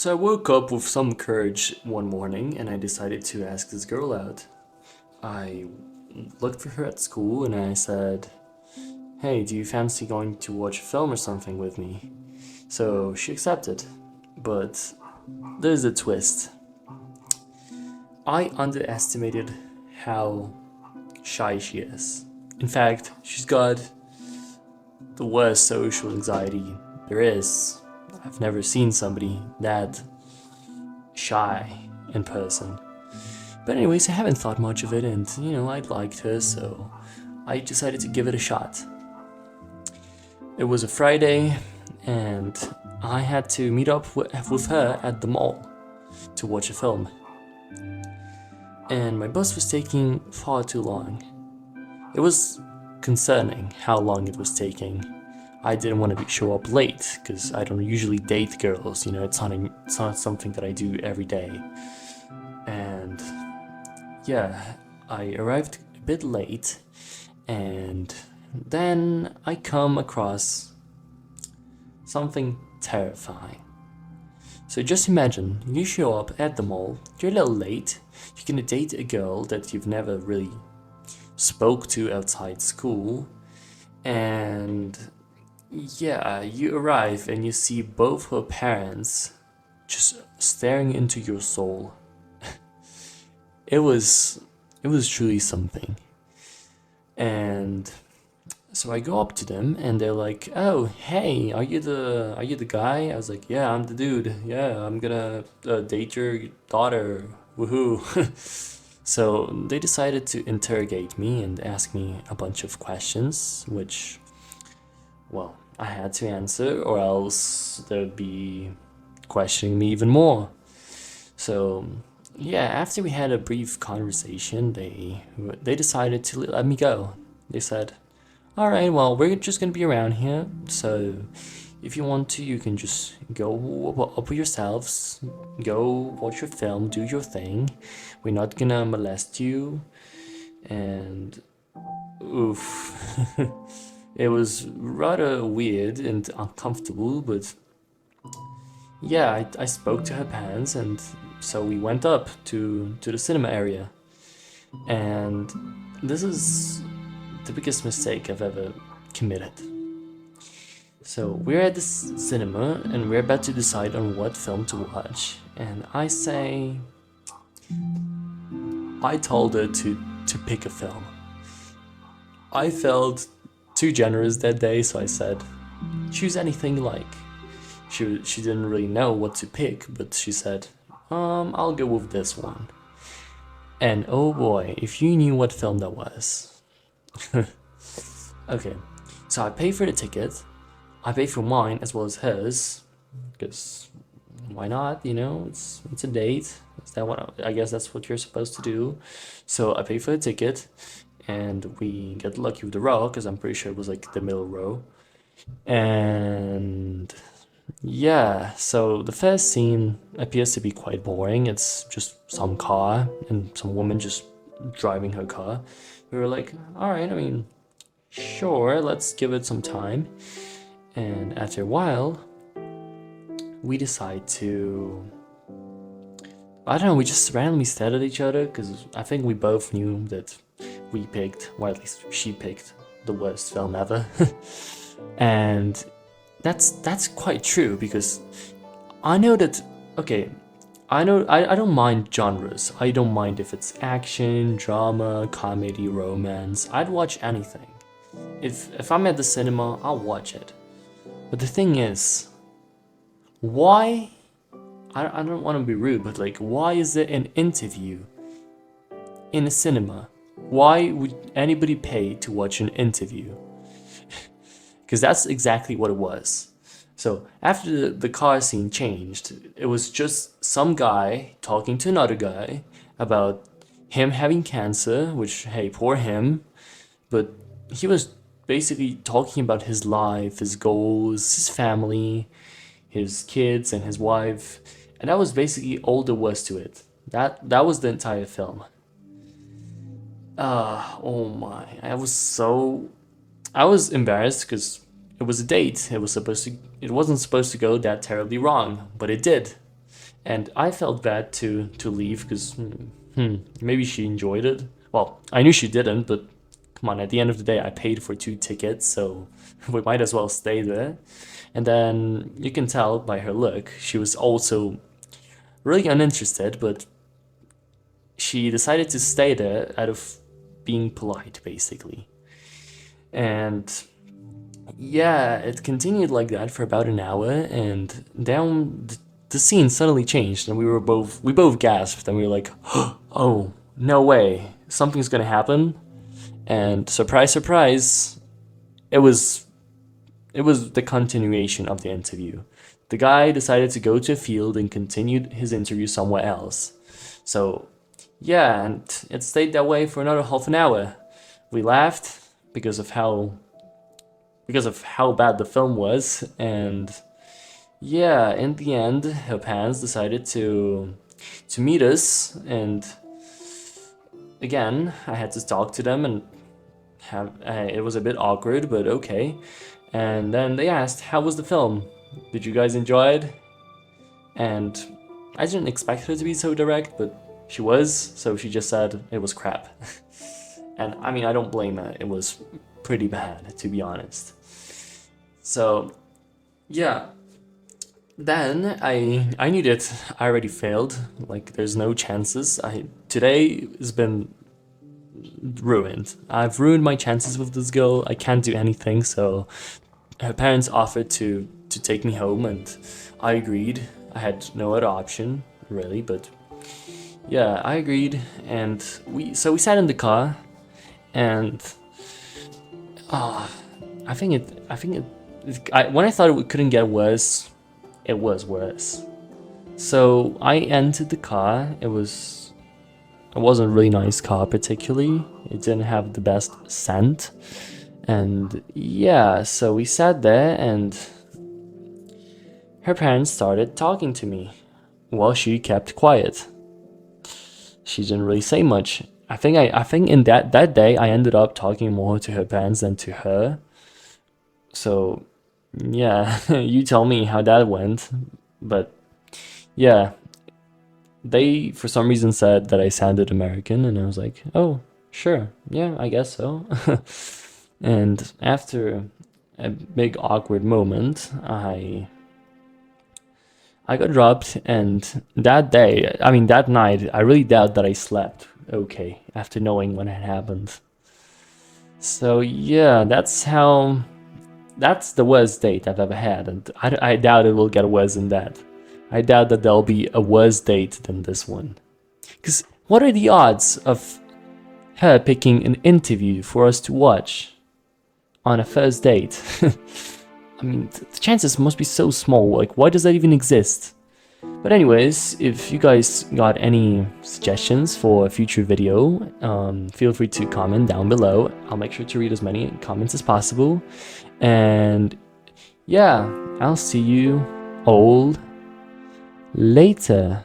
So I woke up with some courage one morning and I decided to ask this girl out. I looked for her at school and I said, "Hey, do you fancy going to watch a film or something with me?" So she accepted. But there's a twist. I underestimated how shy she is. In fact, she's got the worst social anxiety there is. I've never seen somebody that shy in person. But anyways, I haven't thought much of it, and I liked her, so I decided to give it a shot. It was a Friday, and I had to meet up with her at the mall to watch a film. And my bus was taking far too long. It was concerning how long it was taking. I didn't want to show up late because I don't usually date girls. It's not something that I do every day. And yeah, I arrived a bit late, and then I come across something terrifying. So just imagine you show up at the mall, you're a little late, you're gonna date a girl that you've never really spoke to outside school, and yeah, you arrive and you see both her parents just staring into your soul. It was truly something. And so I go up to them and they're like, "Oh, hey, are you the guy?" I was like, "Yeah, I'm the dude. Yeah, I'm gonna date your daughter. Woohoo!" So they decided to interrogate me and ask me a bunch of questions, which, well, I had to answer, or else they'd be questioning me even more. So yeah, after we had a brief conversation, they decided to let me go. They said, "All right, well, we're just gonna be around here, so if you want to, you can just go up with yourselves, go watch your film, do your thing. We're not gonna molest you." And oof, it was rather weird and uncomfortable, but yeah, I spoke to her parents, and so we went up to the cinema area. And this is the biggest mistake I've ever committed. So we're at this cinema and we're about to decide on what film to watch. And I told her to pick a film. I felt too generous that day, so I said, "Choose anything you like." She didn't really know what to pick, but she said, "I'll go with this one." And oh boy, if you knew what film that was. Okay, so I pay for the ticket. I pay for mine as well as hers, because why not? It's a date. Is that what I guess that's what you're supposed to do? So I pay for the ticket, and we get lucky with the row because I'm pretty sure it was like the middle row. And yeah, so the first scene appears to be quite boring. It's just some car and some woman just driving her car. We were like, all right, I mean, sure, let's give it some time. And after a while, we decide to. I don't know, we just randomly stared at each other because I think we both knew that we picked, or at least she picked, the worst film ever. And that's quite true because I know that, okay, I don't mind genres. I don't mind if it's action, drama, comedy, romance. I'd watch anything. If I'm at the cinema, I'll watch it. But the thing is, why? I don't want to be rude, but like, why is there an interview in a cinema? Why would anybody pay to watch an interview? Because that's exactly what it was. So after the car scene changed, it was just some guy talking to another guy about him having cancer, which, hey, poor him. But he was basically talking about his life, his goals, his family, his kids, and his wife. And that was basically all there was to it. That was the entire film. Oh my. I was embarrassed because it was a date. It wasn't supposed to go that terribly wrong, but it did. And I felt bad to leave because maybe she enjoyed it. Well, I knew she didn't, but come on, at the end of the day, I paid for 2 tickets, so we might as well stay there. And then you can tell by her look, she was also really uninterested, but she decided to stay there out of being polite, basically. And yeah, it continued like that for about an hour, and then the scene suddenly changed, and we both gasped, and we were like, "Oh, no way, something's gonna happen!" And surprise, surprise, it was the continuation of the interview. The guy decided to go to a field and continued his interview somewhere else. So yeah, and it stayed that way for another half an hour. We laughed because of how bad the film was, and yeah, in the end, her parents decided to meet us, and again, I had to talk to them, and it was a bit awkward, but okay. And then they asked, "How was the film? Did you guys enjoy it?" And I didn't expect her to be so direct, but she was, so she just said it was crap. And I mean, I don't blame her. It was pretty bad, to be honest. So yeah, then I knew that I already failed. Like, there's no chances. Today has been ruined. I've ruined my chances with this girl. I can't do anything. So her parents offered to take me home, and I agreed. I had no other option really, but yeah, I agreed, and we sat in the car, and I think when I thought it couldn't get worse, it was worse. So I entered the car. It wasn't a really nice car particularly. It didn't have the best scent. And yeah, so we sat there, and her parents started talking to me while she kept quiet. She didn't really say much. I think in that day I ended up talking more to her parents than to her. So yeah, you tell me how that went. But yeah, they for some reason said that I sounded American, and I was like, "Oh, sure. Yeah, I guess so." And after a big awkward moment, I got dropped, and that night, I really doubt that I slept okay after knowing what had happened. So yeah, that's the worst date I've ever had, and I doubt it will get worse than that. I doubt that there'll be a worse date than this one. Because what are the odds of her picking an interview for us to watch on a first date? I mean, the chances must be so small. Like, why does that even exist? But anyways, if you guys got any suggestions for a future video, feel free to comment down below. I'll make sure to read as many comments as possible. And yeah, I'll see you all later.